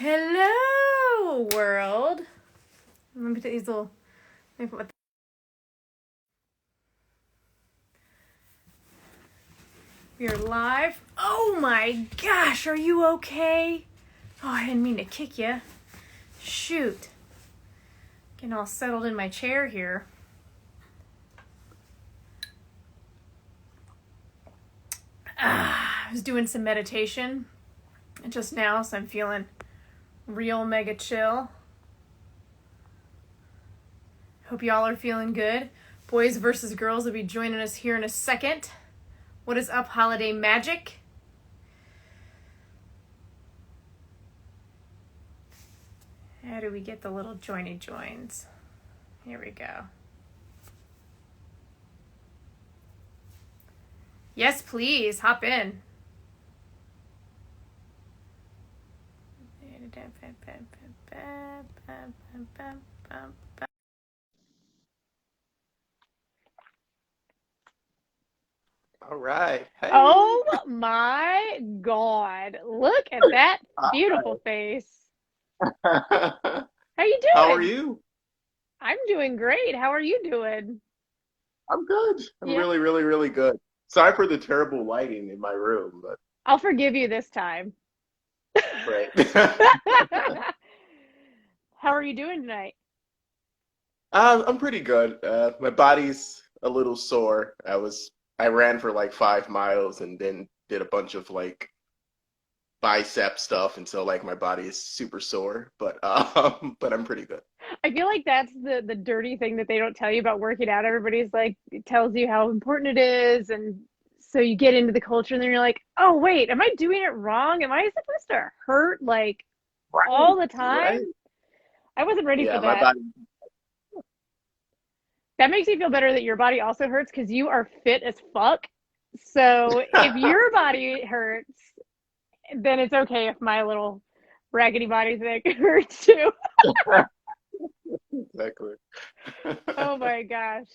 Hello, world. Let me put these little. Let me put my. We're live. Oh my gosh, are you okay? Oh, I didn't mean to kick you. Shoot. Getting all settled in my chair here. I was doing some meditation just now, so I'm feeling real mega chill. Hope y'all are feeling good. Boys versus Girls will be joining us here in a second. What is up, holiday magic? How do we get the little joiny joins? Here we go. Yes, please, hop in. All right. Hey. Oh my God. Look at that beautiful face. How you doing? How are you? I'm doing great. How are you doing? I'm good. I'm Yeah. really good. Sorry for the terrible lighting in my room, but I'll forgive you this time. right. How are you doing tonight? I'm pretty good. My body's a little sore. I ran for like 5 miles and then did a bunch of like bicep stuff, and so like my body is super sore, but I'm pretty good. I feel like that's the dirty thing that they don't tell you about working out. Everybody's like, it tells you how important it is, and so you get into the culture and then you're like, oh wait, am I doing it wrong? Am I supposed to hurt like all the time? Right? I wasn't ready for Yeah, my that. body. That makes me feel better that your body also hurts because you are fit as fuck. So if your body hurts, then it's okay if my little raggedy body thing hurts too. Exactly. Oh my gosh.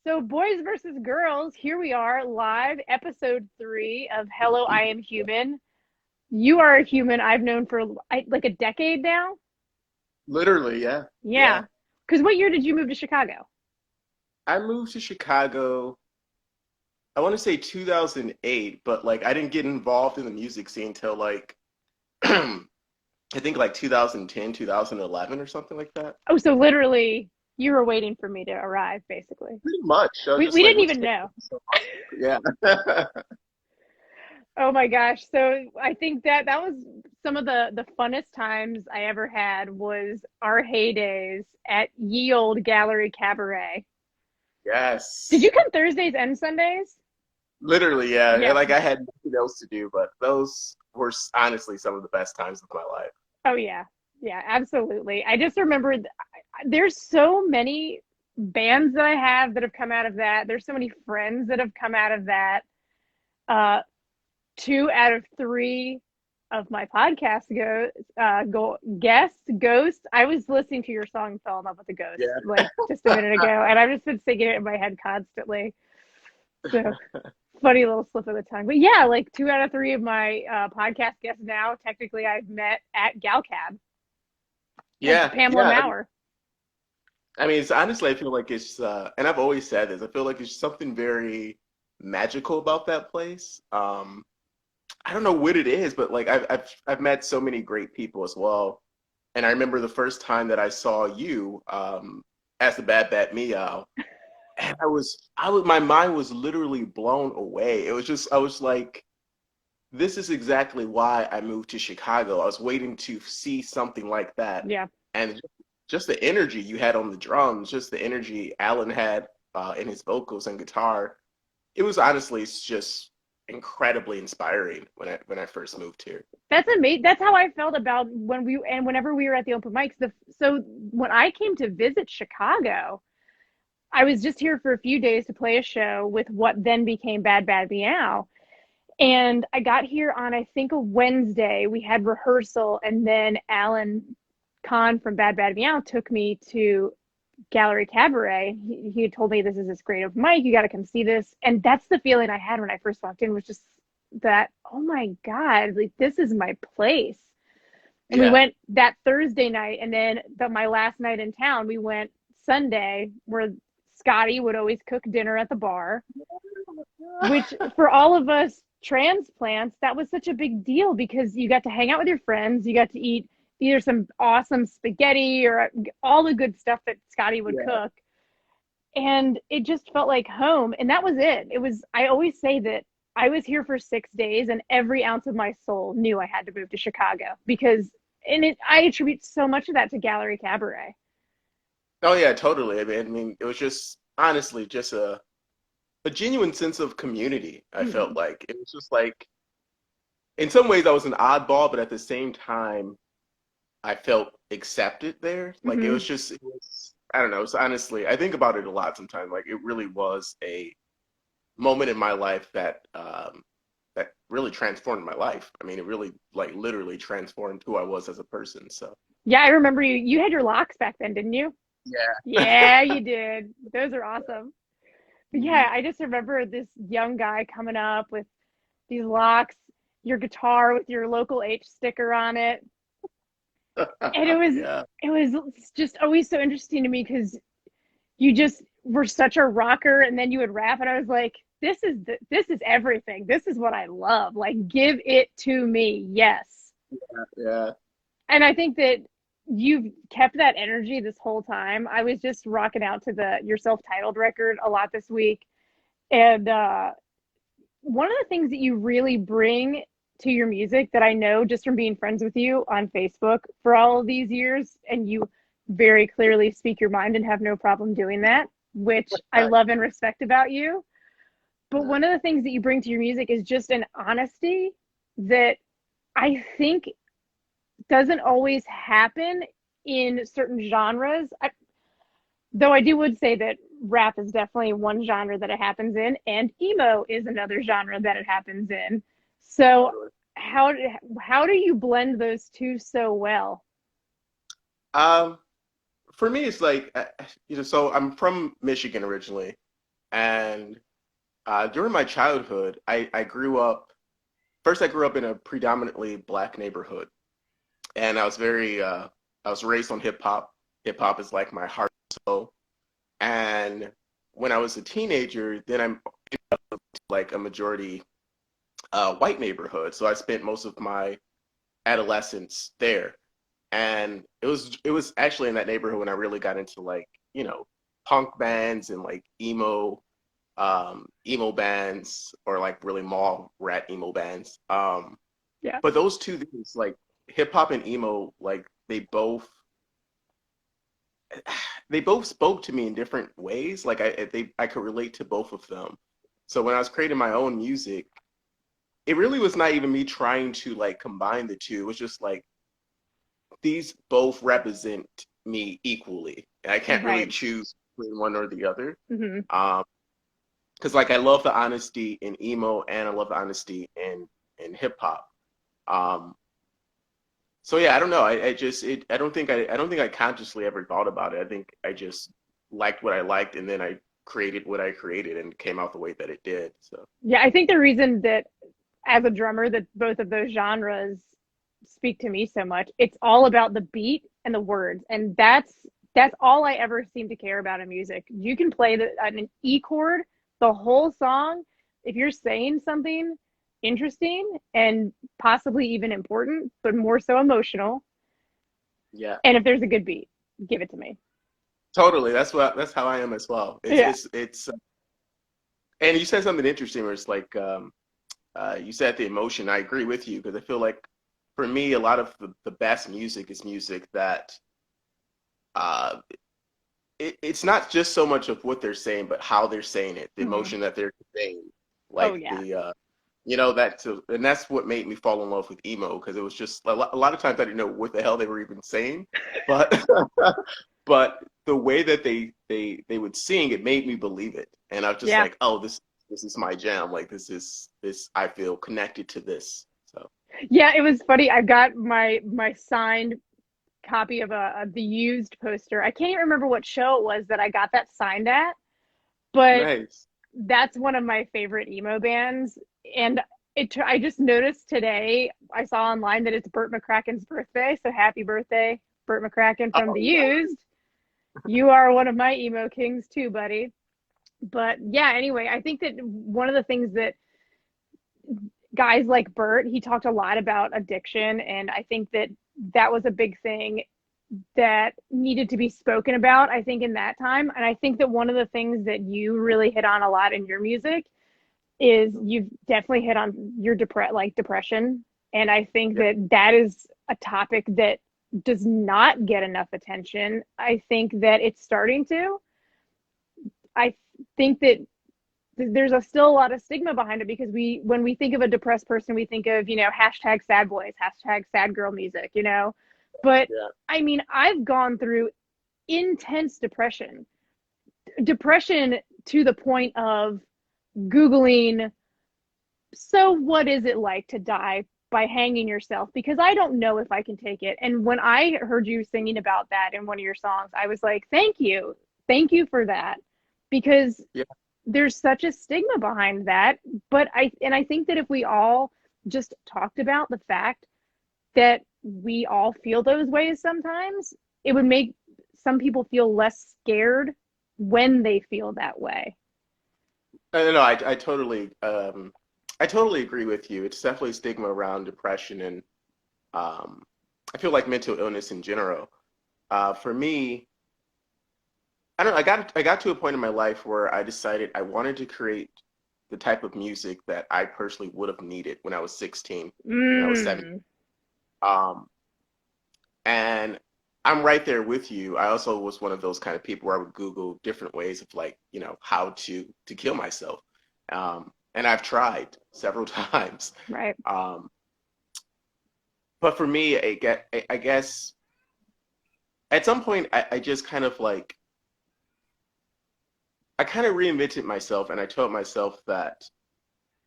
So, Boys versus Girls, here we are, live, episode 3 of Hello, I Am Human. You are a human I've known for like a decade now. Literally, yeah. Yeah. Because what year did you move to Chicago? I moved to Chicago, I want to say 2008, but like I didn't get involved in the music scene till like I think like 2010, 2011 or something like that. Oh, so literally you were waiting for me to arrive, basically. Pretty much. I was We, just we like, didn't what's even know. yeah. Oh my gosh. So I think that was some of the funnest times I ever had was our heydays at Ye Olde Gallery Cabaret. Did Yes. you come Thursdays and Sundays? Literally, yeah. Yeah. Like I had nothing else to do, but those were honestly some of the best times of my life. Oh yeah. Yeah, absolutely. I just remembered there's so many bands that I have that have come out of that. There's so many friends that have come out of that. Uh, 2 out of 3 of my podcast guests, Ghost. I was listening to your song and fell in love with the Ghost Yeah. like just a minute ago, and I've just been singing it in my head constantly. So funny little slip of the tongue. But yeah, like 2 out of 3 of my podcast guests now, technically I've met at GalCab. Yeah. Pamela Yeah. Maurer. I mean, it's honestly, I feel like it's, and I've always said this, I feel like it's something very magical about that place. I don't know what it is, but like I've met so many great people as well. And I remember the first time that I saw you, as the Bad Bat Meow, and my mind was literally blown away. It was just, I was like, this is exactly why I moved to Chicago. I was waiting to see something like that. Yeah. And just the energy you had on the drums, just the energy Alan had in his vocals and guitar. It was honestly just incredibly inspiring when I first moved here. That's amazing. That's how I felt about whenever we were at the open mics. So when I came to visit Chicago, I was just here for a few days to play a show with what then became Bad Bad Meow. And I got here on, I think, a Wednesday. We had rehearsal, and then Alan Kahn from Bad Bad Meow took me to Gallery Cabaret. He had told me this is this great open mic. You got to come see this. And that's the feeling I had when I first walked in, was just that, oh my God, like this is my place. And we Yeah. went that Thursday night, and then my last night in town, we went Sunday, where Scotty would always cook dinner at the bar, which for all of us transplants, that was such a big deal because you got to hang out with your friends, you got to eat either some awesome spaghetti or all the good stuff that Scotty would Yeah. cook. And it just felt like home. And that was it. It was, I always say that I was here for 6 days and every ounce of my soul knew I had to move to Chicago because, I attribute so much of that to Gallery Cabaret. Oh yeah, totally. I mean, it was just honestly just a genuine sense of community. I felt Mm-hmm. like it was just like in some ways I was an oddball, but at the same time I felt accepted there. Like Mm-hmm. it was I don't know. It's honestly I think about it a lot sometimes. Like it really was a moment in my life that really transformed my life. I mean, it really like literally transformed who I was as a person. So Yeah, I remember you had your locks back then, didn't you? yeah. Yeah, you did. Those are awesome. But yeah, Mhm. I just remember this young guy coming up with these locks, your guitar with your local H sticker on it. And Yeah. it was just always so interesting to me because you just were such a rocker and then you would rap and I was like, this is everything. This is what I love. Like give it to me. Yes. Yeah. And I think that you've kept that energy this whole time. I was just rocking out to the your self-titled record a lot this week. And one of the things that you really bring to your music that I know just from being friends with you on Facebook for all of these years, and you very clearly speak your mind and have no problem doing that, which I love and respect about you. But Yeah. one of the things that you bring to your music is just an honesty that I think doesn't always happen in certain genres. Though I do would say that rap is definitely one genre that it happens in, and emo is another genre that it happens in. So Totally. how how do you blend those two so well? Um, for me, it's like, so I'm from Michigan originally, and during my childhood, I grew up. First, I grew up in a predominantly black neighborhood, and I was raised on hip hop. Hip hop is like my heart and soul. And when I was a teenager, then I'm like a majority white neighborhood. So I spent most of my adolescence there. And it was actually in that neighborhood when I really got into like, punk bands and like emo bands or like really mall rat emo bands. Yeah. But those two things, like hip hop and emo, like they both spoke to me in different ways. Like I could relate to both of them. So when I was creating my own music, it really was not even me trying to like combine the two. It was just like these both represent me equally. And I can't really Right. choose between one or the other. Hmm. Um, because like I love the honesty in emo and I love the honesty in hip hop. Um, so yeah, I don't know. I just I don't think I consciously ever thought about it. I think I just liked what I liked and then I created what I created and it came out the way that it did. So Yeah, I think the reason that as a drummer that both of those genres speak to me so much, it's all about the beat and the words. And that's all I ever seem to care about in music. You can play an E chord the whole song if you're saying something interesting and possibly even important, but more so emotional. yeah, And if there's a good beat, give it to me. totally. That's how I am as well. Yeah. And you said something interesting where it's like you said the emotion. I agree with you because I feel like for me, a lot of the best music is music that uh, it's not just so much of what they're saying, but how they're saying it, the Mm-hmm. emotion that they're conveying, Oh like yeah. and that's what made me fall in love with emo because it was just a lot of times I didn't know what the hell they were even saying, but but the way that they would sing, it made me believe it, and I was just Yeah. like, oh, this is my jam, like this I feel connected to this, so Yeah, it was funny. I got my signed copy of the used poster. I can't even remember what show it was that I got that signed at, but nice. that's one of my favorite emo bands. And I just noticed today, I saw online that it's Burt McCracken's birthday. So happy birthday, Burt McCracken from The Oh, Used. You are one of my emo kings too, buddy. But yeah, anyway, I think that one of the things that guys like Burt, he talked a lot about addiction. And I think that that was a big thing that needed to be spoken about, I think, in that time. And I think that one of the things that you really hit on a lot in your music is you've definitely hit on your depression. And I think yeah. that that is a topic that does not get enough attention. I think that it's starting to. I think that there's still a lot of stigma behind it because when we think of a depressed person, we think of, hashtag sad boys, hashtag sad girl music, But Yeah. I mean, I've gone through intense depression to the point of Googling, so what is it like to die by hanging yourself? Because I don't know if I can take it. And when I heard you singing about that in one of your songs, I was like, thank you. Thank you for that. Because Yeah. there's such a stigma behind that. But I think that if we all just talked about the fact that we all feel those ways sometimes, it would make some people feel less scared when they feel that way. No, I totally agree with you. It's definitely stigma around depression and um, I feel like mental illness in general. For me, I don't know, I got to a point in my life where I decided I wanted to create the type of music that I personally would have needed when I was 16, when I was 17. Mm, Um, and I'm right there with you. I also was one of those kind of people where I would Google different ways of like, how to kill myself. And I've tried several times. right. Um, but for me, I guess at some point I just kind of like I kind of reinvented myself and I told myself that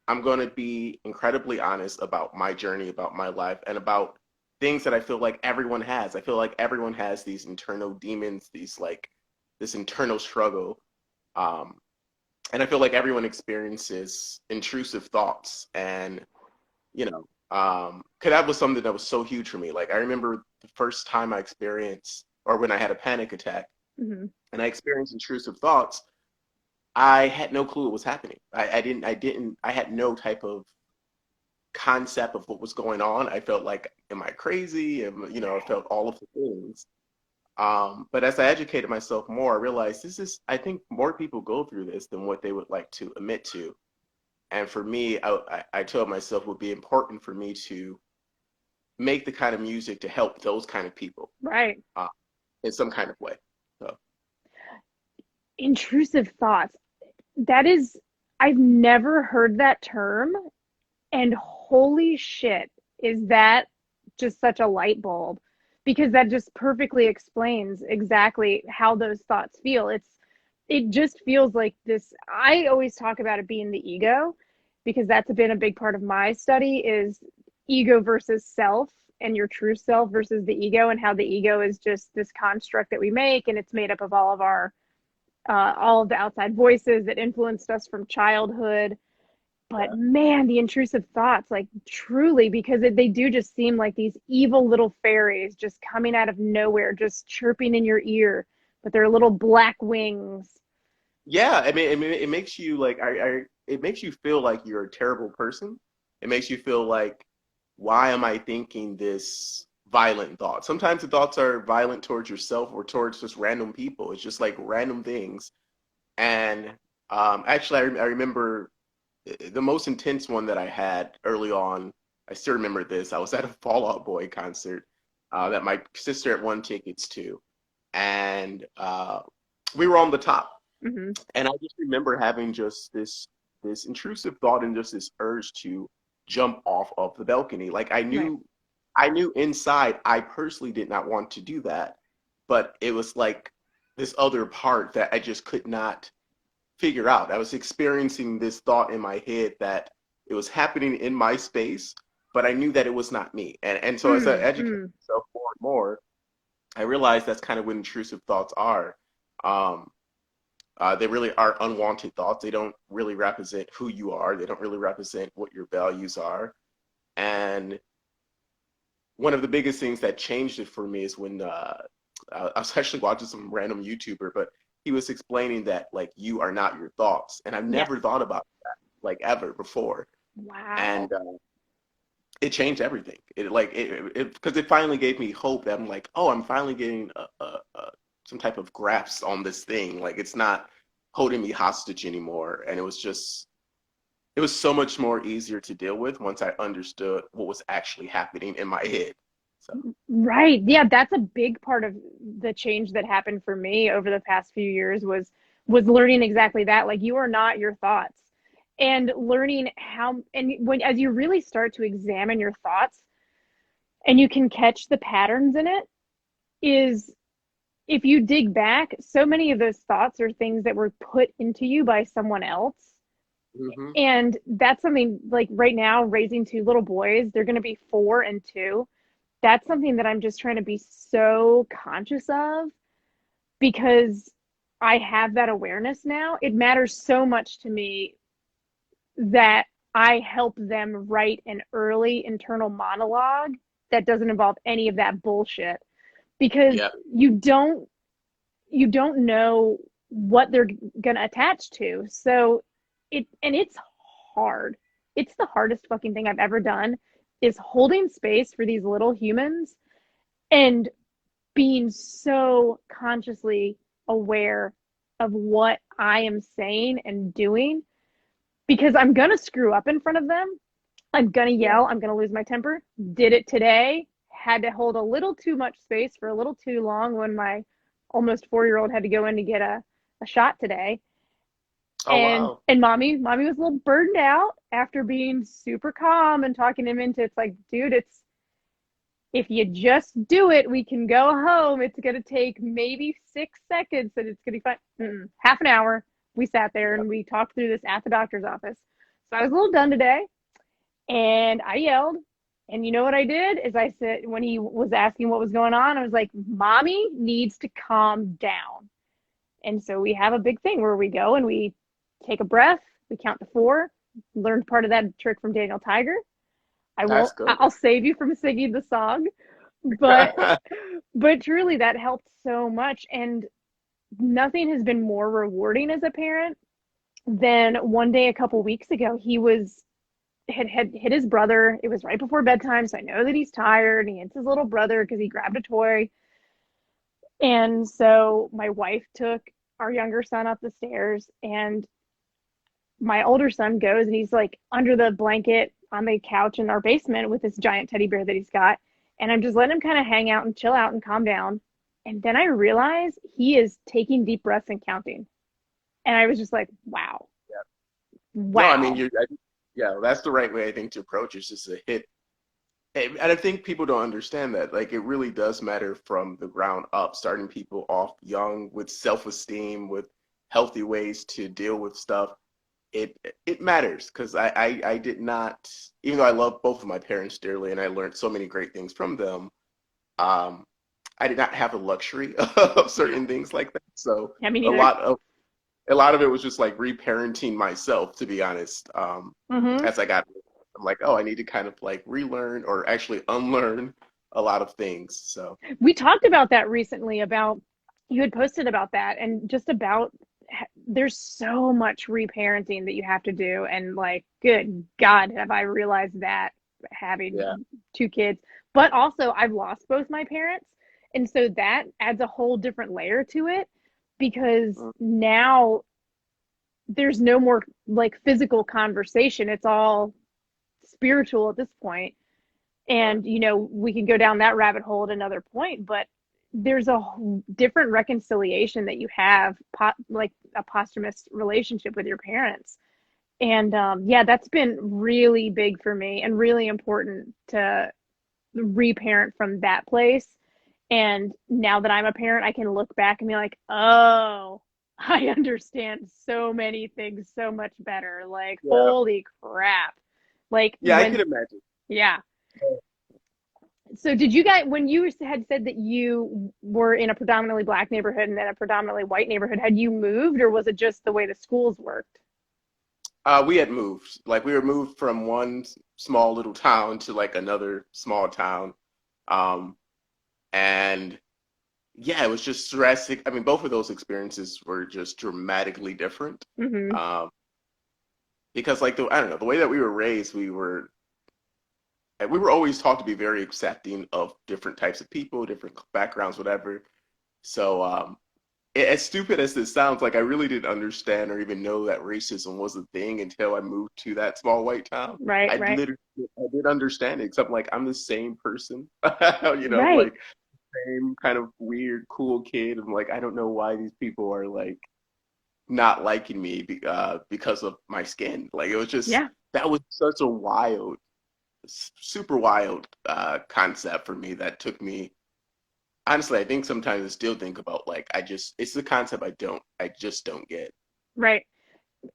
I'm going to be incredibly honest about my journey, about my life, and about things that I feel like everyone has. I feel like everyone has these internal demons, these like this internal struggle. Um, and I feel like everyone experiences intrusive thoughts. And, cause that was something that was so huge for me. Like I remember the first time I experienced, or when I had a panic attack Mm-hmm. and I experienced intrusive thoughts, I had no clue what was happening. I had no type of concept of what was going on. I felt like, am I crazy? I felt all of the things. But as I educated myself more, I realized I think more people go through this than what they would like to admit to. And for me, I told myself it would be important for me to make the kind of music to help those kind of people Right. uh, in some kind of way. So, Intrusive thoughts. That is, I've never heard that term. And holy shit, is that just such a light bulb? Because that just perfectly explains exactly how those thoughts feel. It just feels like this. I always talk about it being the ego because that's been a big part of my study is ego versus self and your true self versus the ego, and how the ego is just this construct that we make, and it's made up of all of the outside voices that influenced us from childhood. But yeah. man, the intrusive thoughts, like truly, because they do just seem like these evil little fairies just coming out of nowhere, just chirping in your ear with their little black wings. Yeah, I mean, it makes you like, it makes you feel like you're a terrible person. It makes you feel like, why am I thinking this violent thought? Sometimes the thoughts are violent towards yourself or towards just random people. It's just like random things. And actually, I remember the most intense one that I had early on. I still remember this. I was at a Fall Out Boy concert that my sister had won tickets to, and we were on the top. Mm-hmm. And I just remember having just this intrusive thought and just this urge to jump off of the balcony. Like Right. I knew inside I personally did not want to do that, but it was like this other part that I just could not figure out. I was experiencing this thought in my head that it was happening in my space, but I knew that it was not me. And so as I Mm, educated mm. myself more and more, I realized that's kind of what intrusive thoughts are. Um, They really are unwanted thoughts. They don't really represent who you are. They don't really represent what your values are. And one of the biggest things that changed it for me is when I was actually watching some random YouTuber, but he was explaining that like you are not your thoughts, and I've Yes. never thought about that like ever before, Wow. and it changed everything. It because it finally gave me hope that I'm like, oh, I'm finally getting some type of grasp on this thing. Like it's not holding me hostage anymore, and it was so much more easier to deal with once I understood what was actually happening in my head. So Right. Yeah, that's a big part of the change that happened for me over the past few years was learning exactly that. Like you are not your thoughts. And learning how and when as you really start to examine your thoughts and you can catch the patterns in it is if you dig back, so many of those thoughts are things that were put into you by someone else. hmm And that's something like right now, raising two little boys, they're going to be 4 and 2. That's something that I'm just trying to be so conscious of because I have that awareness now. It matters so much to me that I help them write an early internal monologue that doesn't involve any of that bullshit because yeah, you don't know what they're going to attach to. So it's hard. It's the hardest fucking thing I've ever done is holding space for these little humans and being so consciously aware of what I am saying and doing because I'm going to screw up in front of them. I'm going to yeah. yell. I'm going to lose my temper. Did it today. Had to hold a little too much space for a little too long when my almost 4-year-old had to go in to get a shot today. Oh wow. And mommy was a little burned out after being super calm and talking him into it's like, dude, it's if you just do it, we can go home. It's going to take maybe 6 seconds and it's going to be fine. Half an hour. We sat there Yeah. and we talked through this at the doctor's office. So I was a little done today and I yelled. And you know what I did is I said, when he was asking what was going on, I was like, mommy needs to calm down. And so we have a big thing where we go and we take a breath, we count to 4, learned part of that trick from Daniel Tiger. I That's won't, good. I'll save you from singing the song, but truly that helped so much. And nothing has been more rewarding as a parent than one day a couple weeks ago he was had hit his brother. It was right before bedtime, so I know that he's tired. He hits his little brother because he grabbed a toy. And so my wife took our younger son up the stairs, and my older son goes and he's like under the blanket on the couch in our basement with this giant teddy bear that he's got. And I'm just letting him kind of hang out and chill out and calm down. And then I realize he is taking deep breaths and counting. And I was just like, wow, No, I mean wow. yeah, that's the right way I think to approach it. It's just a hit. And I think people don't understand that. Like it really does matter from the ground up, starting people off young with self-esteem, with healthy ways to deal with stuff. It it matters because I did not, even though I love both of my parents dearly and I learned so many great things from them, um, I did not have the luxury of certain things like that. So Yeah, me a neither. lot of a lot of it was just like reparenting myself, to be honest. Mm-hmm. As I got, I'm like, oh, I need to kind of like relearn or actually unlearn a lot of things. So We talked about that recently about you had posted about that and just about there's so much reparenting that you have to do and like good god have I realized that yeah, having 2 kids, but also I've lost both my parents, and so that adds a whole different layer to it because mm, now there's no more like physical conversation, it's all spiritual at this point. right, And we can go down that rabbit hole at another point, but there's a different reconciliation that you have like a posthumous relationship with your parents. And yeah, that's been really big for me and really important to reparent from that place. And now that I'm a parent, I can look back and be like, oh, I understand so many things so much better. Like, yeah, holy crap. Like yeah. I when could imagine. yeah. So did you guys, when you had said that you were in a predominantly black neighborhood and then a predominantly white neighborhood, had you moved or was it just the way the schools worked? We had moved. Like we were moved from one small little town to like another small town. Um, and yeah, it was just stressing. I mean, both of those experiences were just dramatically different. Mm-hmm. Um, because like I don't know, the way that we were raised, we were always taught to be very accepting of different types of people, different backgrounds, whatever. So as stupid as this sounds, like I really didn't understand or even know that racism was a thing until I moved to that small white town. Right, right, I did understand it, except like I'm the same person, right, like same kind of weird, cool kid. I'm like, I don't know why these people are like not liking me because of my skin. Like it was just yeah, that was such a wild, super wild concept for me that took me. Honestly, I think sometimes I still think about like it's the concept I just don't get. right.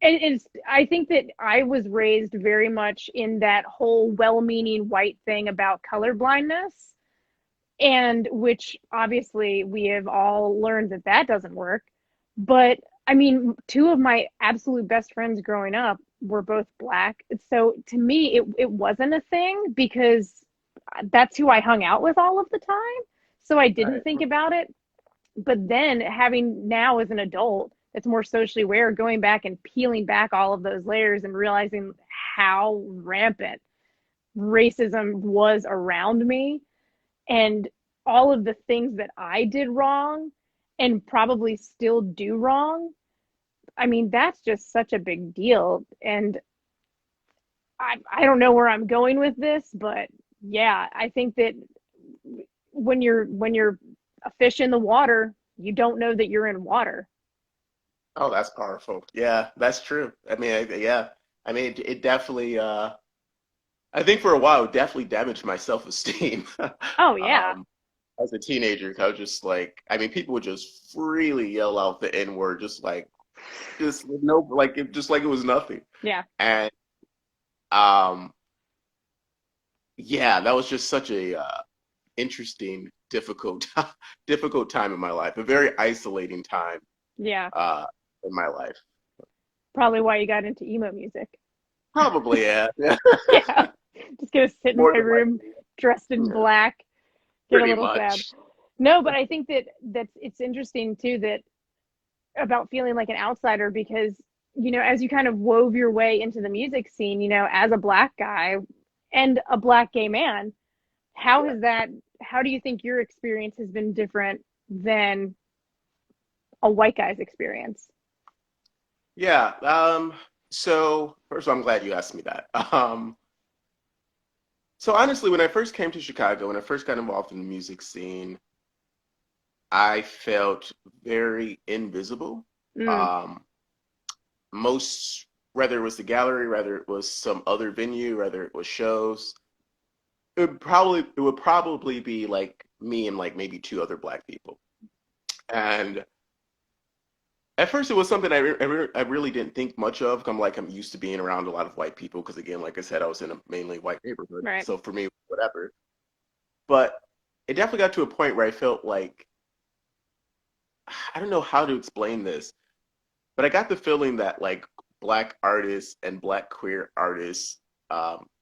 And I think that I was raised very much in that whole well-meaning white thing about color blindness, and which obviously we have all learned that that doesn't work. But I mean, two of my absolute best friends growing up were both black. So to me, it wasn't a thing because that's who I hung out with all of the time. So I didn't Right. think about it. But then having now as an adult that's more socially aware, going back and peeling back all of those layers and realizing how rampant racism was around me and all of the things that I did wrong and probably still do wrong. I mean, that's just such a big deal. And I don't know where I'm going with this, but yeah, I think that when you're a fish in the water, you don't know that you're in water. Oh, that's powerful. Yeah, that's true. I mean, yeah. I mean, it definitely. I think for a while, it definitely damaged my self-esteem. Oh yeah. um, as a teenager, 'cause I was just like, I mean, people would just freely yell out the N word, just no, just like it was nothing. Yeah. And um, yeah, that was just such a interesting, difficult, difficult time in my life. A very isolating time Yeah. uh, in my life. Probably why you got into emo music. Probably, yeah, yeah, Yeah. Just gonna sit in more my than room likely, dressed in yeah, black, get a pretty little sad. much. No, but I think that it's interesting too that about feeling like an outsider because as you kind of wove your way into the music scene, as a black guy and a black gay man, how Yeah, has that how do you think your experience has been different than a white guy's experience? yeah. So first of all, I'm glad you asked me that. So honestly, when I first came to Chicago, when I first got involved in the music scene, I felt very invisible. Mm, Um, most, whether it was the gallery, whether it was some other venue, whether it was shows, it would probably be like me and like maybe two other black people. And at first, it was something I really didn't think much of. I'm like I'm used to being around a lot of white people because again, like I said, I was in a mainly white neighborhood, right. so for me, whatever. But it definitely got to a point where I felt like I don't know how to explain this, but I got the feeling that like black artists and black queer artists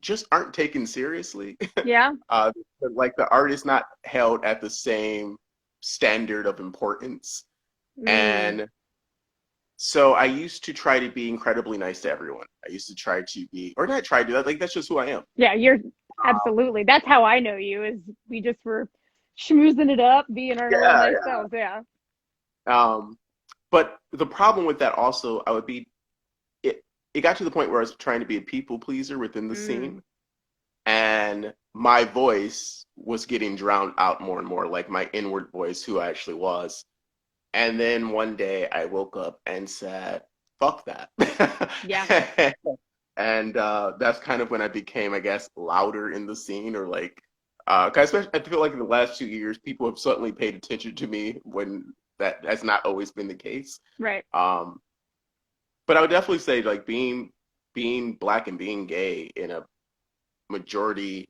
just aren't taken seriously. Yeah. uh, like the art is not held at the same standard of importance. Mm, And so I used to try to be incredibly nice to everyone. I used to try to be, or not try to, like that's just who I am. yeah, you're absolutely. That's how I know you is we just were schmoozing it up, being our little Yeah, nice selves. Yeah. yeah. But the problem with that also, it, it got to the point where I was trying to be a people pleaser within the Mm, scene. And my voice was getting drowned out more and more, like my inward voice, who I actually was. And then one day I woke up and said, fuck that. yeah. And that's kind of when I became, I guess, louder in the scene or like, 'cause especially, I feel like in the last 2 years, people have suddenly paid attention to me when that has not always been the case. Right. Um, but I would definitely say like being black and being gay in a majority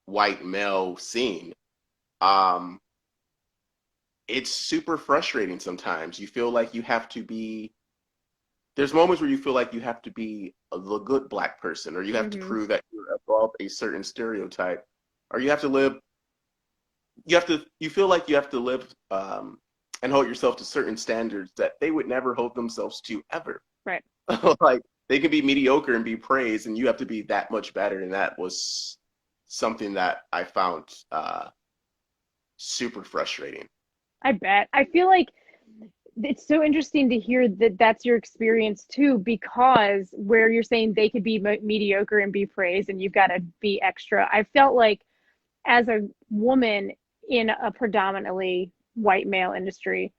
white male scene. Um, it's super frustrating sometimes. You feel like you have to be, there's moments where you feel like you have to be the good black person, or you have to Hmm. prove that you're above a certain stereotype, or you have to live, you feel like you have to live and hold yourself to certain standards that they would never hold themselves to ever. Right. Like they can be mediocre and be praised, and you have to be that much better. And that was something that I found super frustrating. I bet. I feel like it's so interesting to hear that that's your experience too, because where you're saying they could be mediocre and be praised and you've got to be extra. I felt like as a woman in a predominantly white male industry,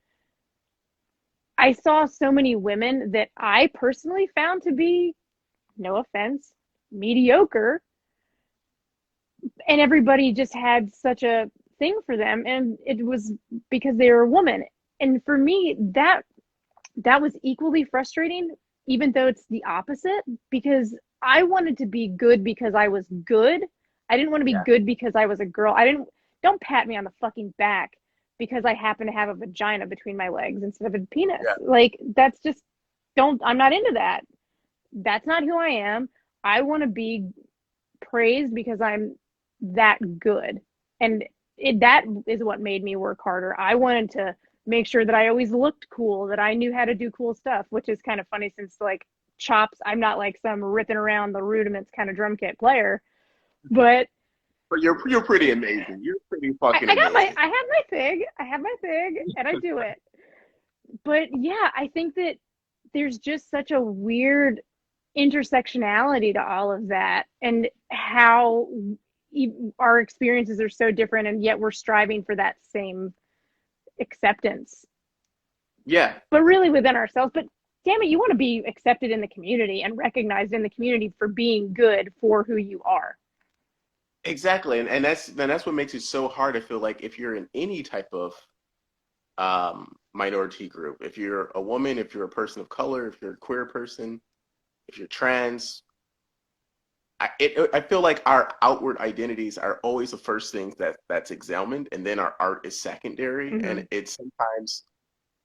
I saw so many women that I personally found to be, no offense, mediocre, and everybody just had such a thing for them, and it was because they were a woman. And for me, that was equally frustrating, even though it's the opposite, because I wanted to be good because I was good. I didn't want to be Yeah. good because I was a girl. I didn't, don't pat me on the fucking back because I happen to have a vagina between my legs instead of a penis. Yeah. Like, that's just, don't, I'm not into that. That's not who I am. I want to be praised because I'm that good. And that is what made me work harder. I wanted to make sure that I always looked cool, that I knew how to do cool stuff, which is kind of funny since like chops, I'm not like some ripping around the rudiments kind of drum kit player, but But you're pretty amazing. You're pretty fucking I got my, amazing. I have my thing, and I do it. But yeah, I think that there's just such a weird intersectionality to all of that, and how our experiences are so different, and yet we're striving for that same acceptance, Yeah, but really within ourselves. But damn it, you want to be accepted in the community and recognized in the community for being good for who you are. exactly. And that's what makes it so hard. I feel like if you're in any type of minority group, if you're a woman, if you're a person of color, if you're a queer person, if you're trans, I feel like our outward identities are always the first things that's examined, and then our art is secondary. Mm-hmm. And it's sometimes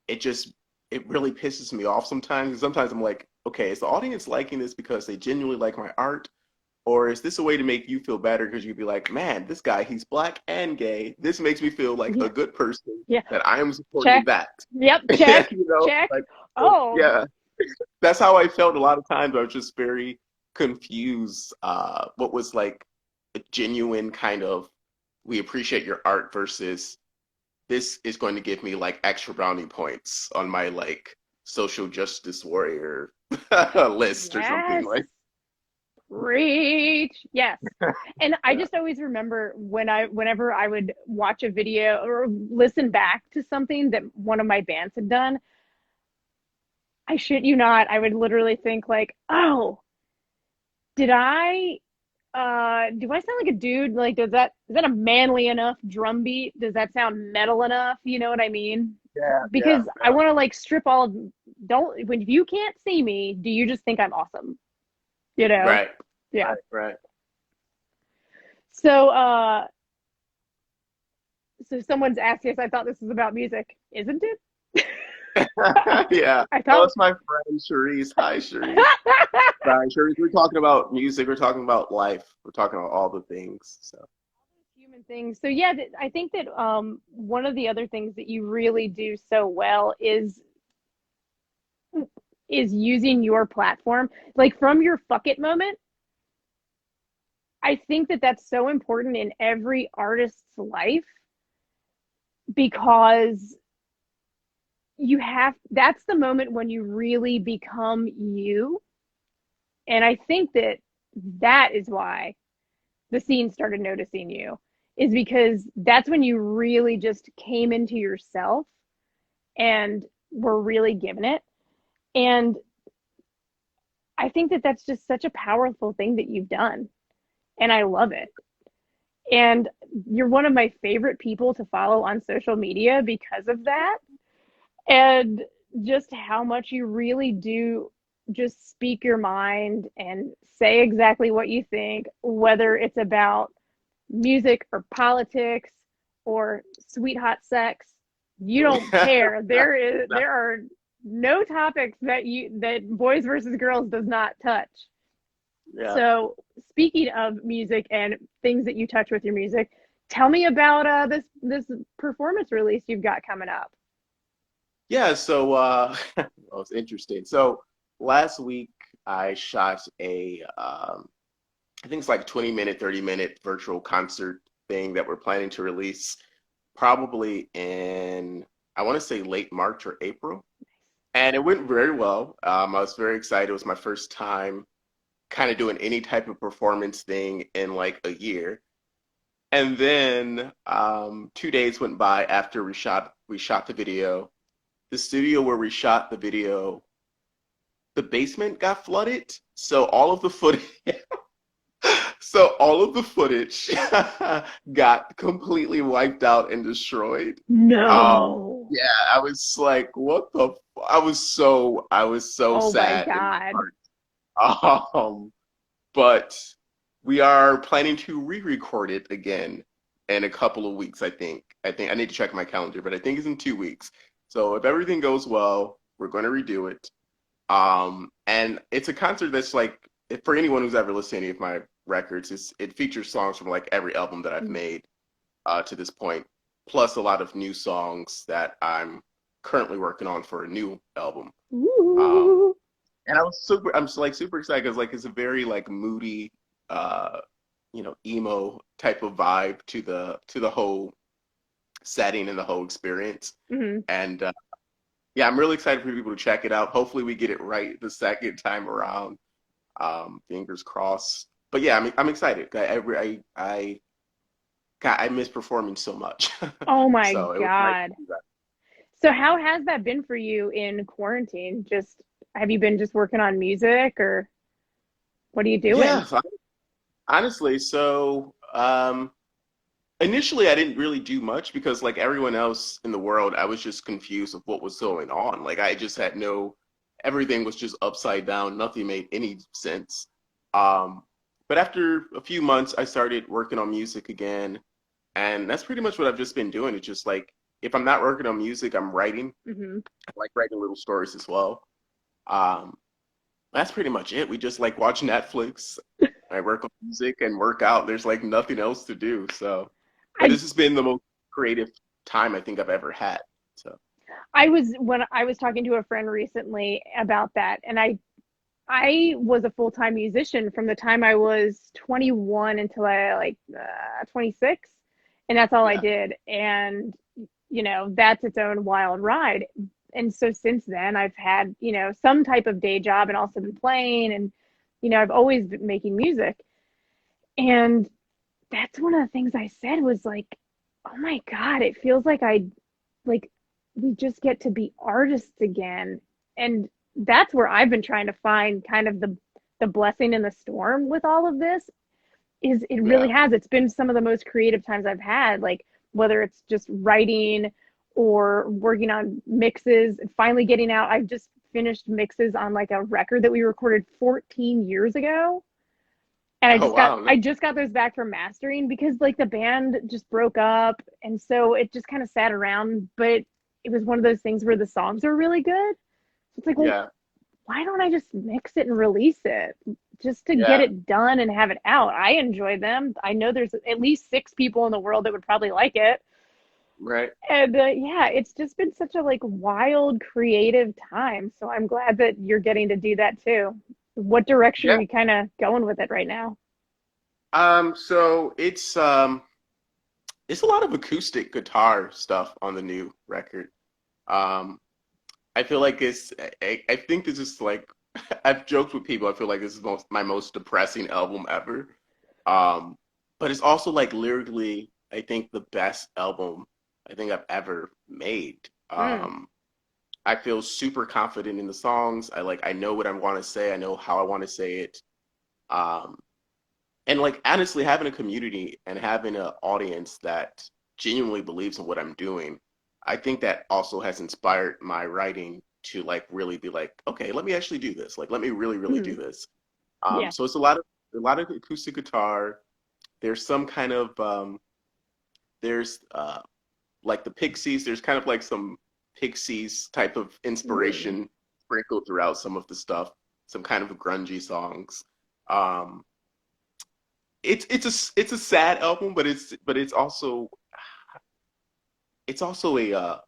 it just it really pisses me off sometimes. And sometimes I'm like, okay, is the audience liking this because they genuinely like my art? Or is this a way to make you feel better because you'd be like, man, this guy, he's black and gay. This makes me feel like a Yeah. good person Yeah. that I am supporting Check. that. Yep. Check. You know, Check. like, Oh, yeah, that's how I felt a lot of times. I was just very confused. What was like a genuine kind of, we appreciate your art versus this is going to give me like extra brownie points on my like social justice warrior list or something yes. like. Preach. Yes. And I just always remember whenever I would watch a video or listen back to something that one of my bands had done, I shit you not, I would literally think like, oh, did I do I sound like a dude? Like, is that a manly enough drum beat? Does that sound metal enough? You know what I mean? Yeah, yeah, Because I want to like strip all of, don't, when you can't see me, do you just think I'm awesome? You know? right, Yeah. right. So so someone's asked, yes, I thought this was about music. Isn't it? Yeah. I Oh, thought it's my friend Cherise. Hi, Cherise. Hi, Cherise. We're talking about music. We're talking about life. We're talking about all the things. So, human things. So yeah, I think that one of the other things that you really do so well is using your platform, like from your fuck it moment. I think that that's so important in every artist's life, because you have, that's the moment when you really become you. And I think that that is why the scene started noticing you, is because that's when you really just came into yourself and were really given it. And I think that that's just such a powerful thing that you've done. And I love it. And you're one of my favorite people to follow on social media because of that. And just how much you really do just speak your mind and say exactly what you think, whether it's about music or politics or sweet hot sex. You don't care. There are no topics that Boys versus Girls does not touch. Yeah. So speaking of music and things that you touch with your music, tell me about this performance release you've got coming up. Yeah, so well, it's interesting. So last week I shot I think it's like 20-minute, 30-minute virtual concert thing that we're planning to release probably in, I want to say late March or April. And it went very well. I was very excited. It was my first time kind of doing any type of performance thing in like a year. And then 2 days went by after we shot the video. The studio where we shot the video, the basement got flooded. So all of the footage got completely wiped out and destroyed. No. Yeah, I was like, what the? I was so Oh my sad in God. my heart. But we are planning to re-record it again in a couple of weeks, I think. I need to check my calendar, but I think it's in 2 weeks. So if everything goes well, we're going to redo it. And it's a concert that's like, for anyone who's ever listened to any of my records, it features songs from like every album that I've made to this point, plus a lot of new songs that I'm currently working on for a new album. Um, Ooh. and I'm just, like super excited because like it's a very like moody, uh, emo type of vibe to the whole setting and the whole experience. Mm-hmm. And yeah, I'm really excited for people to check it out. Hopefully, we get it right the second time around. Fingers crossed. But yeah, I'm excited. God, I miss performing so much. Oh my So it was nice God. to do that. So how has that been for you in quarantine? Just have you been just working on music or what are you doing? Yeah, honestly, so initially I didn't really do much because like everyone else in the world, I was just confused of what was going on. Like I just had everything was just upside down. Nothing made any sense. Um, but after a few months, I started working on music again, and that's pretty much what I've just been doing. It's just like if I'm not working on music, I'm writing. Mm-hmm. I like writing little stories as well. Um, that's pretty much it. We just like watch Netflix. I work on music and work out. There's like nothing else to do. So, but I this has been the most creative time I think I've ever had. So, when I was talking to a friend recently about that, and I was a full-time musician from the time I was 21 until I 26, and that's all I yeah. did. And that's its own wild ride. And so since then, I've had some type of day job and also been playing, and I've always been making music. And that's one of the things I said was like, oh my God, it feels like like we just get to be artists again. And that's where I've been trying to find kind of the blessing in the storm with all of this is it really Yeah. has. It's been some of the most creative times I've had, like whether it's just writing or working on mixes and finally getting out. I've just finished mixes on like a record that we recorded 14 years ago. And Oh wow. I just got those back from mastering because like the band just broke up and so it just kind of sat around, but it was one of those things where the songs are really good. So it's like, well, Yeah. why don't I just mix it and release it just to get Yeah. it done and have it out? I enjoy them. I know there's at least 6 people in the world that would probably like it. Right. And yeah, it's just been such a like wild creative time. So I'm glad that you're getting to do that too. What direction are Yeah. you kind of going with it right now? So it's a lot of acoustic guitar stuff on the new record. Um, I feel like I think this is like, I've joked with people, I feel like this is my most depressing album ever. Um, but it's also like lyrically, I think the best album I think I've ever made. Mm, I feel super confident in the songs. I know what I want to say. I know how I want to say it. Um, and like honestly having a community and having an audience that genuinely believes in what I'm doing, I think that also has inspired my writing to like really be like, okay, let me actually do this. Like let me really, really mm, do this. yeah. So it's a lot of acoustic guitar. there's some kind of there's like the Pixies. There's kind of like some Pixies type of Mm. inspiration sprinkled throughout some of the stuff. Some kind of grungy songs. Um, it's a sad album, but it's also a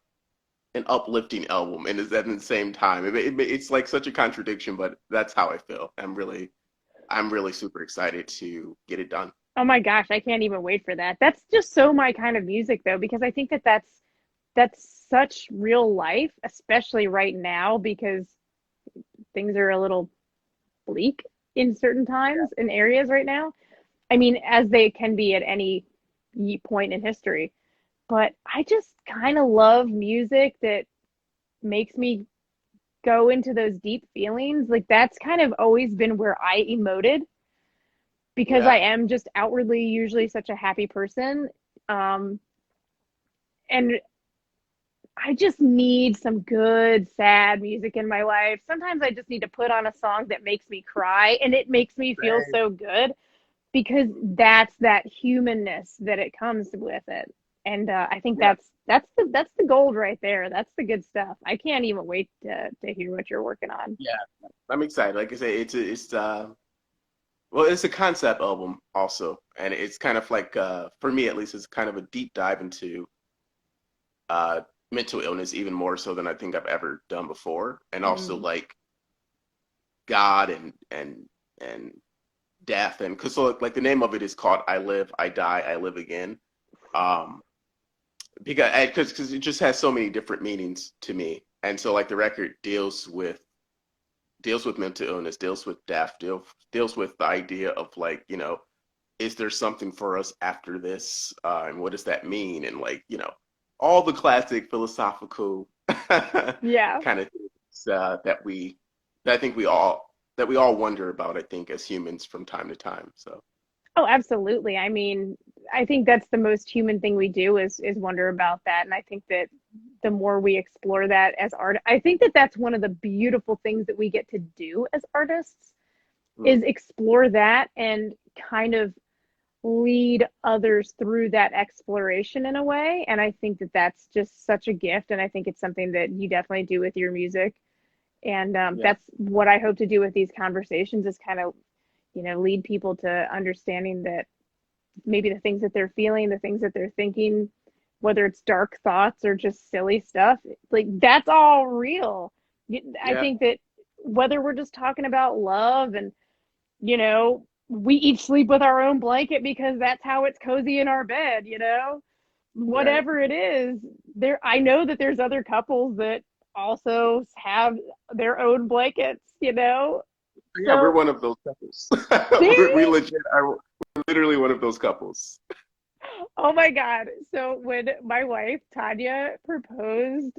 an uplifting album, and is at the same time. It's like such a contradiction, but that's how I feel. I'm really super excited to get it done. Oh my gosh, I can't even wait for that. That's just so my kind of music though, because I think that that's such real life, especially right now because things are a little bleak in certain times in areas right now. I mean, as they can be at any point in history. But I just kind of love music that makes me go into those deep feelings. Like that's kind of always been where I emoted because Yeah, I am just outwardly usually such a happy person. Um, and I just need some good, sad music in my life. Sometimes I just need to put on a song that makes me cry and it makes me feel right. so good because that's that humanness that it comes with it. And I think Yeah, that's the gold right there. That's the good stuff. I can't even wait to hear what you're working on. yeah. I'm excited. Like I say, well, it's a concept album also, and it's kind of like for me at least, it's kind of a deep dive into uh mental illness even more so than I think I've ever done before, and also Mm. like God and death, and because so like the name of it is called "I Live, I Die, I Live Again," um because it just has so many different meanings to me, and so like the record deals with mental illness, deals with death, deals with the idea of like, is there something for us after this? And what does that mean? And like, all the classic philosophical Yeah. kind of things that I think we all wonder about, I think, as humans from time to time. So Oh, absolutely. I mean, I think that's the most human thing we do is wonder about that. And I think that the more we explore that as art, I think that that's one of the beautiful things that we get to do as artists mm, is explore that and kind of lead others through that exploration in a way. And I think that that's just such a gift. And I think it's something that you definitely do with your music. And yeah, that's what I hope to do with these conversations is kind of, lead people to understanding that maybe the things that they're feeling, the things that they're thinking, whether it's dark thoughts or just silly stuff, like that's all real. I yeah, think that whether we're just talking about love and we each sleep with our own blanket because that's how it's cozy in our bed, right. whatever it is, there I know that there's other couples that also have their own blankets, Yeah, we're so one of those couples. We see. legit are literally one of those couples. Oh my God. So when my wife Tanya proposed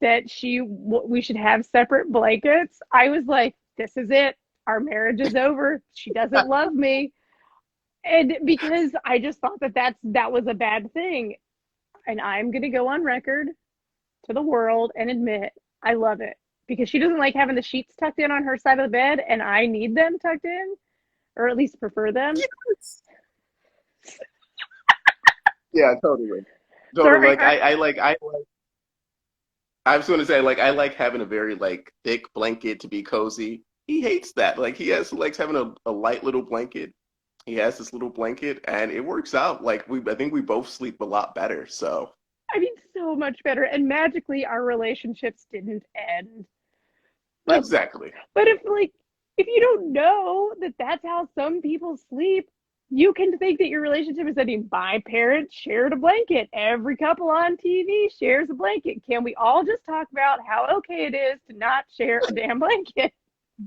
that we should have separate blankets, I was like, this is it. Our marriage is over. She doesn't love me. And because I just thought that that was a bad thing. And I'm going to go on record to the world and admit I love it because she doesn't like having the sheets tucked in on her side of the bed and I need them tucked in or at least prefer them. Yes. Yeah, totally. So Totally. Like I was going to say, like, I like having a very like thick blanket to be cozy. He hates that. Like he likes having a light little blanket. He has this little blanket and it works out. Like I think we both sleep a lot better. So I mean, so much better. And magically, our relationships didn't end. But exactly. but if you don't know that that's how some people sleep, you can think that your relationship is ending. My parents shared a blanket. Every couple on TV shares a blanket. Can we all just talk about how okay it is to not share a damn blanket?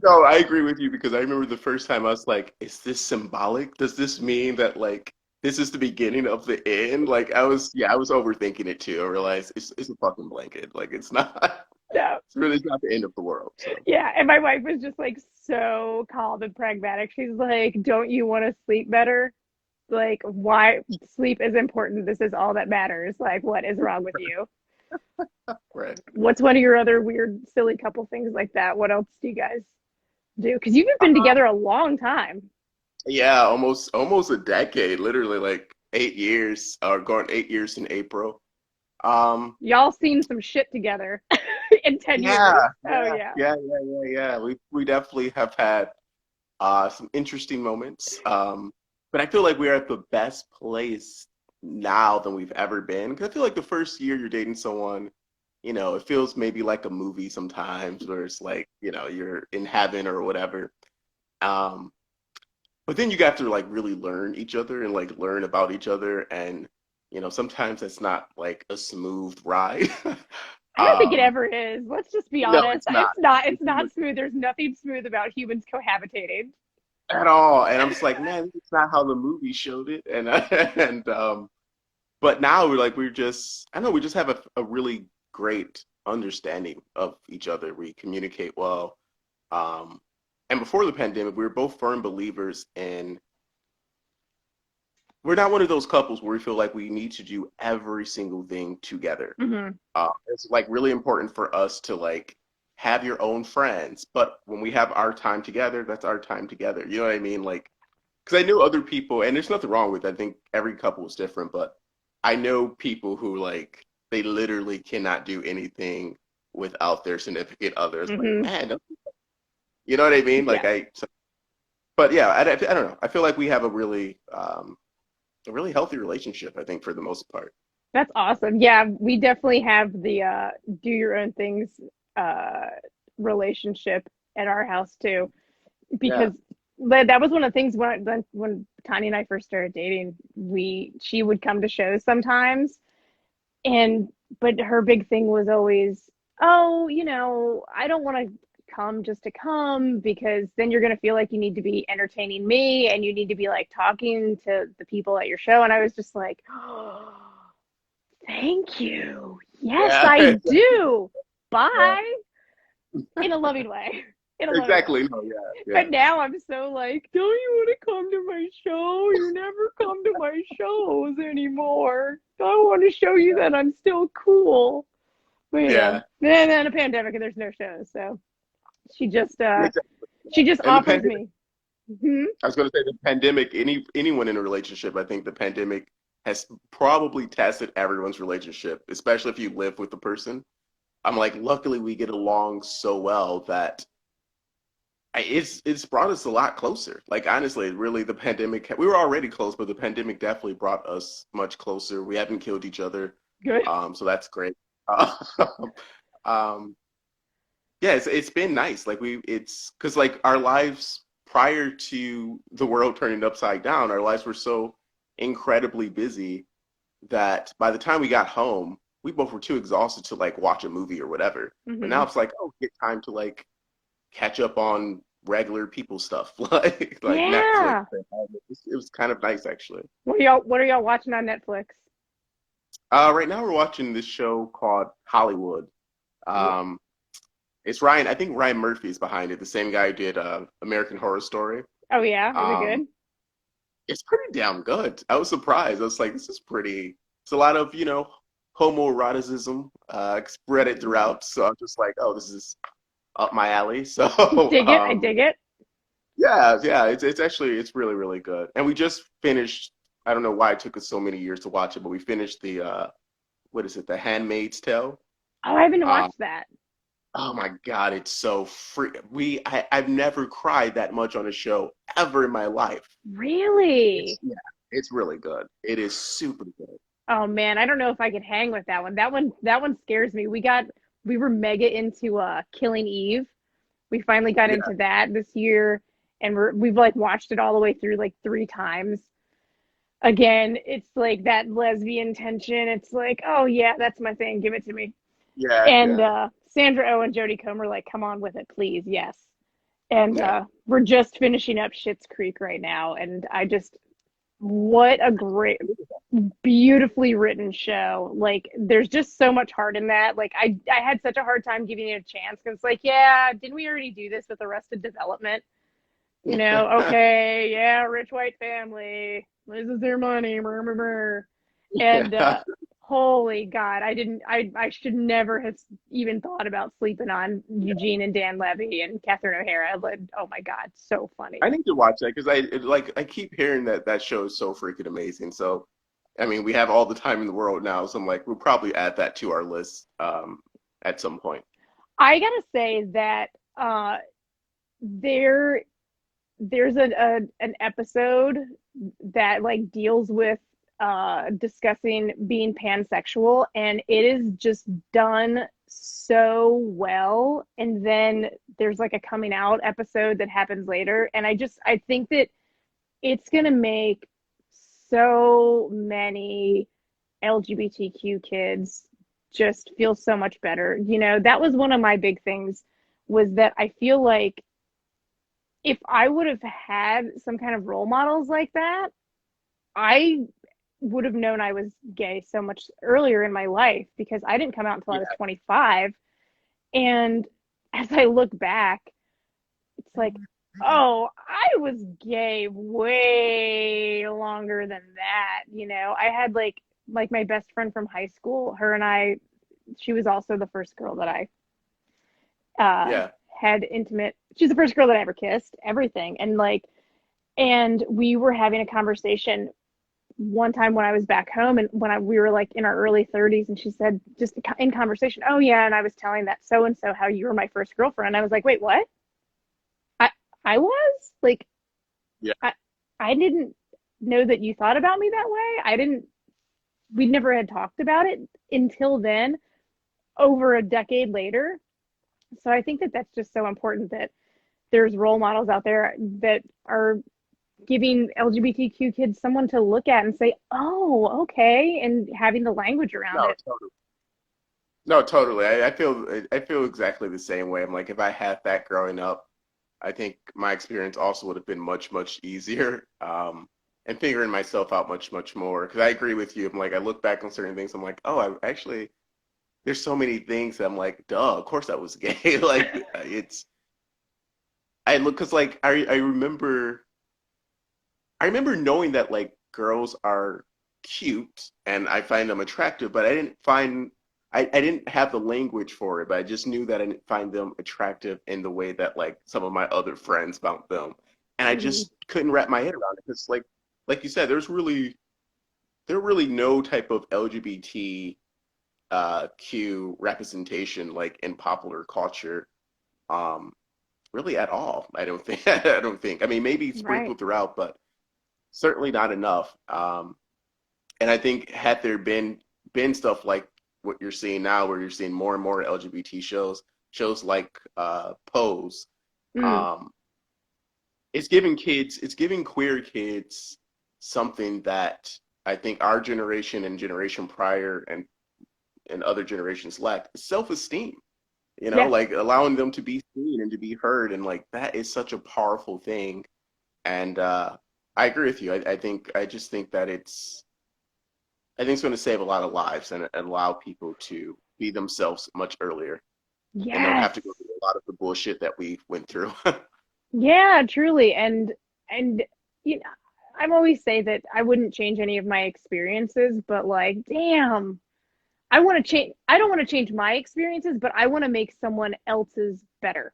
No, I agree with you because I remember the first time I was like, is this symbolic? Does this mean that like this is the beginning of the end? Like I was overthinking it too. I realized it's a fucking blanket. Like it's not No. it's really not the end of the world. So Yeah, and my wife was just like so calm and pragmatic. She's like, "Don't you want to sleep better? Like, why sleep is important. This is all that matters. Like, what is wrong with you? right. What's one of your other weird, silly couple things like that? What else do you guys do? Because you've been together a long time. Yeah, almost a decade, literally like 8 years, or going 8 years in April. Y'all seen some shit together in 10 years. Yeah, Oh, yeah, yeah. yeah, yeah, yeah, yeah. We definitely have had some interesting moments. But I feel like we're at the best place now than we've ever been. Because I feel like the first year you're dating someone, it feels maybe like a movie sometimes, where it's like, you're in heaven or whatever. Um, but then you got to like really learn each other and like learn about each other, and sometimes it's not like a smooth ride. I don't think it um, ever is. Let's just be no, honest. it's not. It's It's not smooth. There's nothing smooth about humans cohabitating. at all. And I'm just like, man, it's not how the movie showed it. And but now I know we just have a really great understanding of each other. We communicate well. Um, and before the pandemic, we were both firm believers in we're not one of those couples where we feel like we need to do every single thing together. Hmm. It's like really important for us to like have your own friends, but when we have our time together, that's our time together. You know what I mean? Like, because I know other people, and there's nothing wrong with it. I think every couple is different, but I know people who like they literally cannot do anything without their significant others. Like, Hmm. man, you know what I mean? Like Yeah. but yeah, I don't know. I feel like we have a really healthy relationship. I think for the most part. That's awesome. Yeah, we definitely have the do your own things uh relationship at our house too. Yeah. Because that was one of the things when Tanya and I first started dating, we she would come to shows sometimes, and but her big thing was always, oh, I don't want to come just to come because then you're going to feel like you need to be entertaining me and you need to be like talking to the people at your show. And I was just like, oh, thank you. Yes, Yeah. I do. Yeah. Bye. In a loving way. In a loving way. Exactly. No, yeah, yeah. But now I'm so like, don't you want to come to my show? You never come to my shows anymore. I want to show you that I'm still cool. But Yeah. then a pandemic and there's no shows, so she just uh Exactly. she just And the offers pandemic, me. Hmm. I was going to say the pandemic, anyone in a relationship, I think the pandemic has probably tested everyone's relationship, especially if you live with the person. I'm like, luckily we get along so well that it's brought us a lot closer. Like honestly, really, the pandemic, we were already close, but the pandemic definitely brought us much closer. We haven't killed each other, Good. so that's great. Um, yeah, it's been nice. Like it's because like our lives prior to the world turning upside down, our lives were so incredibly busy that by the time we got home, we both were too exhausted to like watch a movie or whatever. But now Hmm. it's like, oh, get time to like catch up on regular people stuff like Netflix. Yeah. It was kind of nice actually. What are y'all watching on Netflix? Right now we're watching this show called Hollywood. Um, it's Ryan. I think Ryan Murphy's behind it. The same guy who did American Horror Story. Oh yeah, is it Um, good? it's pretty damn good. I was surprised. I was like, this is pretty. It's a lot of homoeroticism spread it throughout. So I'm just like, oh, this is up my alley. So Dig it. I dig it. yeah, yeah, it's actually it's really really good. And we just finished. I don't know why it took us so many years to watch it, but we finished the what is it, The Handmaid's Tale. Oh, I haven't Uh, watched that. oh my God, it's so free. I've never cried that much on a show ever in my life. Really? Yeah, it's really good. It is super good. Oh man, I don't know if I could hang with that one. That one scares me. We were mega into Killing Eve. We finally got Yeah, into that this year, and we've like watched it all the way through like three times. Again, it's like that lesbian tension. It's like, oh yeah, that's my thing. Give it to me. yeah, And yeah, Sandra Oh and Jodie Comer like, come on with it, please, yes. And yeah. we're just finishing up Schitt's Creek right now, and I just what a great, beautifully written show. Like, there's just so much heart in that. Like, I had such a hard time giving it a chance because it's like, yeah, didn't we already do this with Arrested Development? Okay, yeah, rich white family loses their money, murmur, murmur. And Yeah. Holy God, I should never have even thought about sleeping on Eugene and Dan Levy and Catherine O'Hara. Like, oh my God, so funny. I need to watch that because I keep hearing that that show is so freaking amazing. So, I mean, we have all the time in the world now, so I'm like, we'll probably add that to our list at some point. I gotta say that there there's an episode that like deals with discussing being pansexual, and it is just done so well. And then there's like a coming out episode that happens later, and I think that it's gonna make so many LGBTQ kids just feel so much better. That was one of my big things, was that I feel like if I would have had some kind of role models like that, I would have known I was gay so much earlier in my life, because I didn't come out until I Yeah, was 25. And as I look back, it's like, oh, I was gay way longer than that. I had like my best friend from high school, her and I, she was also the first girl that I yeah, had intimate. She's the first girl that I ever kissed, everything. And we were having a conversation one time when I was back home, and we were like in our early 30s, and she said, just in conversation, oh yeah, and I was telling that so and so how you were my first girlfriend. I was like, wait, what? I I was like, yeah. I I didn't know that you thought about me that way. I didn't. We never had talked about it until then, over a decade later. So I think that that's just so important, that there's role models out there that are giving LGBTQ kids someone to look at and say, oh, okay, and having the language around No, it. totally. No, totally. I feel exactly the same way. I'm like, if I had that growing up, I think my experience also would have been much, much easier. And figuring myself out much, much more. Because I agree with you. I'm like, I look back on certain things. I'm like, oh, I actually, there's so many things that I'm like, duh, of course I was gay. Like, I look, because like, I remember knowing that like girls are cute and I find them attractive, but I didn't have the language for it, but I just knew that I didn't find them attractive in the way that like some of my other friends found them. And I Mhm. just couldn't wrap my head around it because like you said, there really no type of LGBT Q representation like in popular culture, um, really at all. I don't think I don't think. I mean, maybe Right. sprinkled throughout, but certainly not enough. And I think had there been stuff like what you're seeing now, where you're seeing more and more LGBT shows like Pose, Mm. um, it's giving queer kids something that I think our generation and generation prior and other generations lacked: self-esteem. Yeah. Like allowing them to be seen and to be heard, and like that is such a powerful thing. And I agree with you. I just think that I think it's going to save a lot of lives and allow people to be themselves much earlier and don't have Yes. to go through a lot of the bullshit that we went through. Yeah, truly. And you know, I'm always say that I wouldn't change any of my experiences, but like, damn, I want to change. I don't want to change my experiences, but I want to make someone else's better.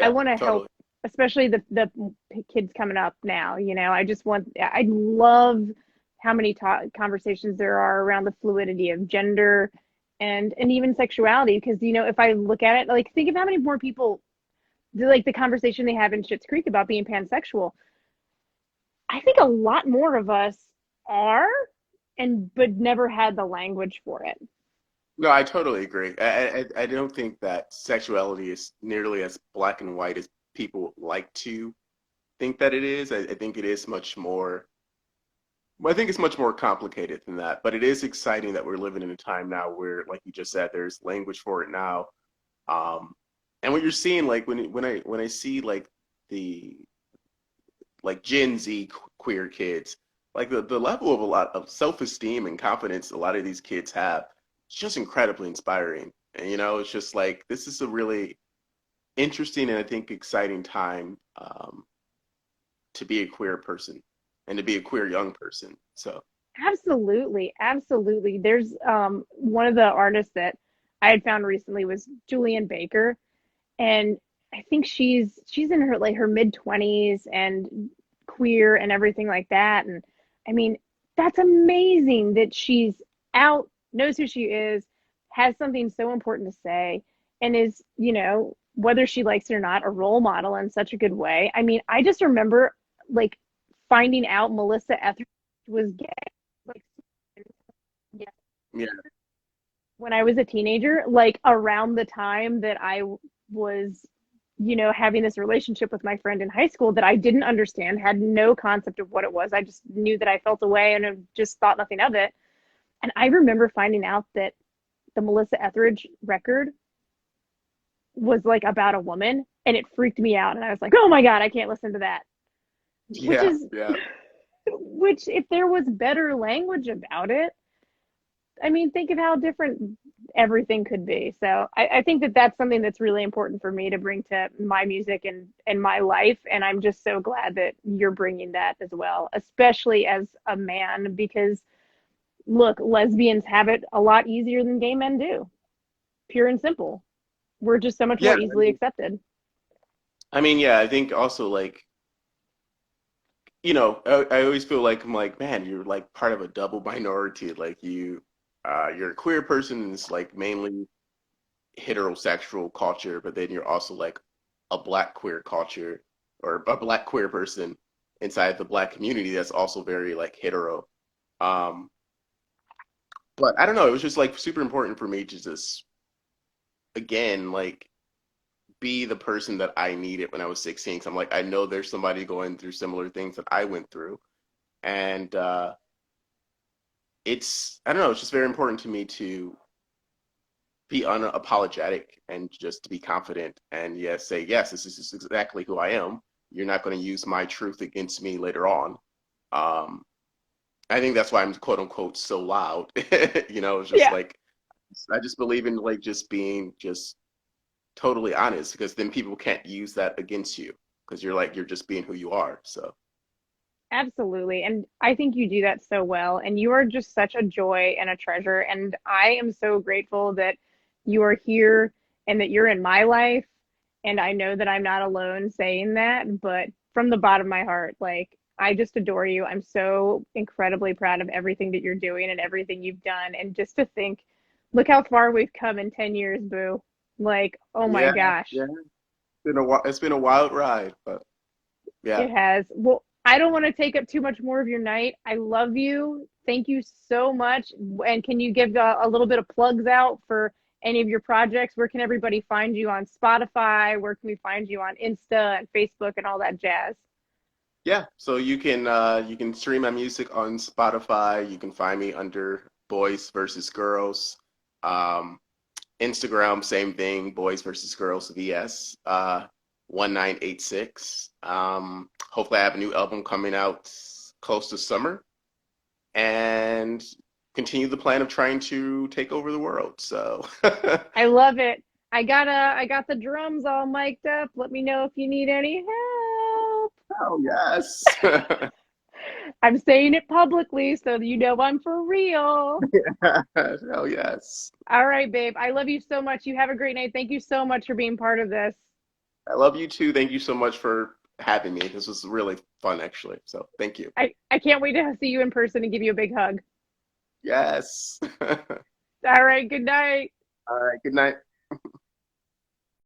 I Yeah, want to help, totally. especially the kids coming up now. I just want. I love how many conversations there are around the fluidity of gender and even sexuality. Because if I look at it, like, think of how many more people, like the conversation they have in Schitt's Creek about being pansexual. I think a lot more of us are, and but never had the language for it. No, I totally agree. I don't think that sexuality is nearly as black and white as people like to think that it is. I think it is much more. Well, I think it's much more complicated than that. But it is exciting that we're living in a time now where, like you just said, there's language for it now. Um, and what you're seeing, like when I see like the like Gen Z queer kids, like the level of a lot of self-esteem and confidence a lot of these kids have, it's just incredibly inspiring. And it's just like this is a really interesting and I think exciting time to be a queer person and to be a queer young person. So Absolutely, absolutely. There's one of the artists that I had found recently was Julian Baker, and I think she's in her like her mid 20s and queer and everything like that. And I mean, that's amazing that she's out, knows who she is, has something so important to say, and is, whether she likes it or not, a role model in such a good way. I mean, I just remember like finding out Melissa Etheridge was gay, like, yeah, Yeah, when I was a teenager, like around the time that I was, having this relationship with my friend in high school that I didn't understand, had no concept of what it was. I just knew that I felt away and just thought nothing of it. And I remember finding out that the Melissa Etheridge record was like about a woman, and it freaked me out. And I was like, oh my God, I can't listen to that. Which yeah, is, yeah. which, if there was better language about it, I mean, think of how different everything could be. So I think that that's something that's really important for me to bring to my music and my life. And I'm just so glad that you're bringing that as well, especially as a man, because look, lesbians have it a lot easier than gay men do. Pure and simple. We're just so much more Yeah, easily accepted. yeah, I think also like, I always feel like I'm like, man, you're like part of a double minority. Like you're a queer person and it's like mainly heterosexual culture, but then you're also like a black queer culture or a black queer person inside the black community that's also very like hetero. Um, but I don't know, it was just like super important for me to just again like be the person that I needed when I was 16. Cause I'm like, I know there's somebody going through similar things that I went through. And it's I don't know, it's just very important to me to be unapologetic and just to be confident and yes, say yes, this is exactly who I am. You're not going to use my truth against me later on. Um, I think that's why I'm quote unquote so loud. It's just Yeah, like I just believe in like just being just totally honest because then people can't use that against you because you're just being who you are. So absolutely. And I think you do that so well. And you are just such a joy and a treasure. And I am so grateful that you are here and that you're in my life. And I know that I'm not alone saying that, but from the bottom of my heart, like, I just adore you. I'm so incredibly proud of everything that you're doing and everything you've done. And just to think, look how far we've come in 10 years, boo. Like, oh my yeah, gosh. yeah, it's been a wild ride, but yeah. It has. Well, I don't want to take up too much more of your night. I love you. Thank you so much. And can you give a little bit of plugs out for any of your projects? Where can everybody find you on Spotify? Where can we find you on Insta and Facebook and all that jazz? Yeah, so you can stream my music on Spotify. You can find me under Boys versus Girls. Um, Instagram, same thing, Boys versus Girls VS, 1986. Hopefully I have a new album coming out close to summer and continue the plan of trying to take over the world. So I love it. I got the drums all mic'd up. Let me know if you need any help. oh yes. I'm saying it publicly so that you know I'm for real. Oh yes. All right, babe. I love you so much. You have a great night. Thank you so much for being part of this. I love you too. Thank you so much for having me. This was really fun, actually. So thank you. I can't wait to see you in person and give you a big hug. Yes. All right, good night. All right. Good night.